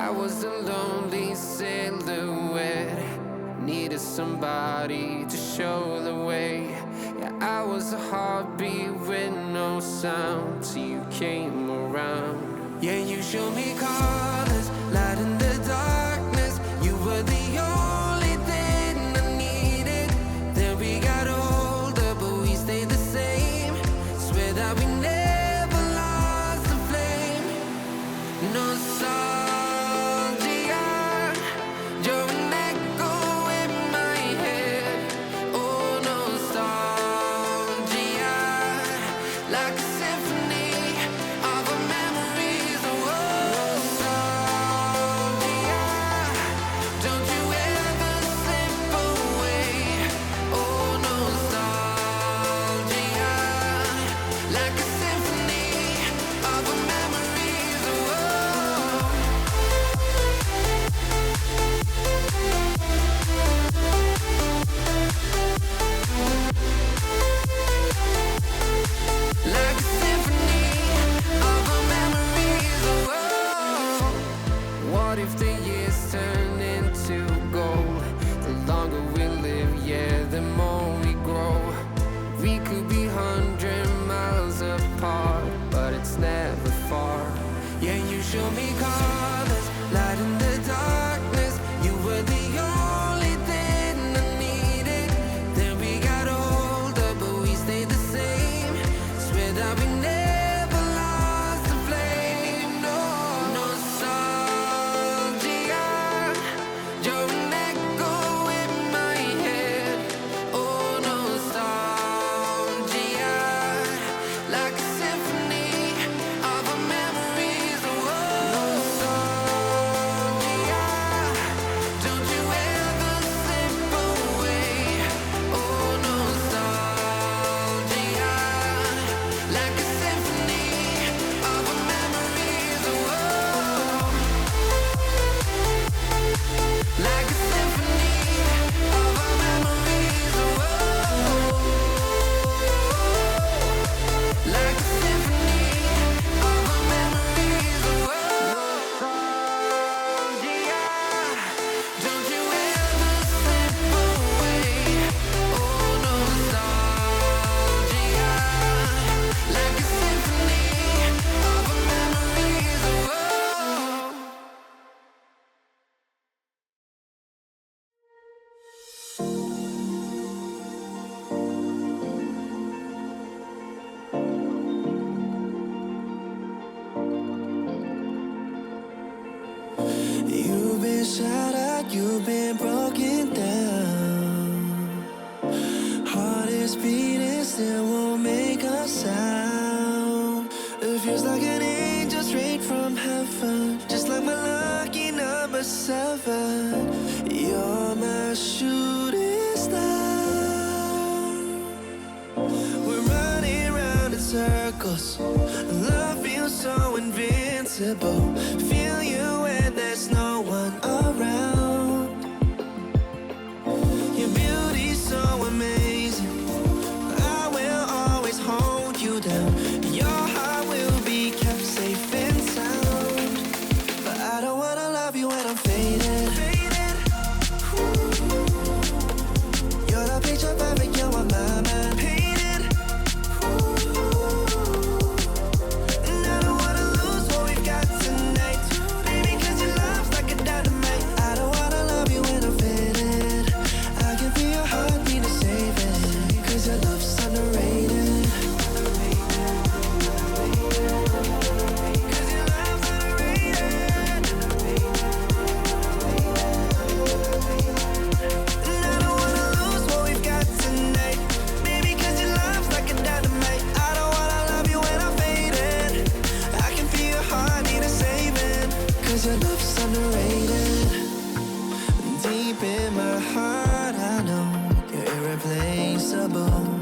I was a lonely silhouette, needed somebody to show the way. Yeah, I was a heartbeat with no sound till you came around. Yeah, you showed me colors, light in the darkness. You were the only thing I needed. Then we got older, but we stayed the same. Swear that we never lost the flame. Nostalgia, you're an echo in my head. Oh, nostalgia, like a symphony of our memories. Oh, nostalgia, don't you ever slip away. Oh, nostalgia, like a symphony of our memories. Oh, like a symphony of our memories. Oh, what if the years turn into gold? The longer we live, yeah, the more we grow. We could be 100 miles apart, but it's never far. Yeah, you show me colors, light in the darkness. You were the only thing I needed. Then we got older, but we stayed the same. Swear that we never lost the flame. No, nostalgia, you're an echo in my head. Oh, nostalgia, like a symphony of our memories. Oh, nostalgia, don't you ever slip away. Oh, nostalgia, like a symphony of our memories. Oh, like a symphony of our memories. Oh, like a symphony of our memories. Oh, nostalgia, don't you ever slip away. Oh, nostalgia, like a symphony of our memories. Oh, You've been shattered, you've been broken down. Heart is beating, still won't make a sound. It feels like an angel straight from heaven, just like my lucky number 7. You're my shooting star. We're running round in circles. Love feels so invincible. Feel you when there's no one around. Your beauty's so amazing. I will always hold you down. Your heart will be kept safe and sound. But I don't wanna love you when I'm faded. You're the picture perfect, you're on my mind. Painted. And I don't wanna lose what we've got tonight. Baby, 'cause your love's like a dynamite. I don't wanna love you when I'm faded. I can feel your heartbeat to save it. 'Cause your love's underrated. 'Cause your love's underrated. And I don't wanna lose what we've got tonight. Baby, 'cause your love's like a dynamite. I don't wanna love you when I'm faded. I can feel your heart need a saving. 'Cause your love's underrated. Deep in my heart, I know you're irreplaceable.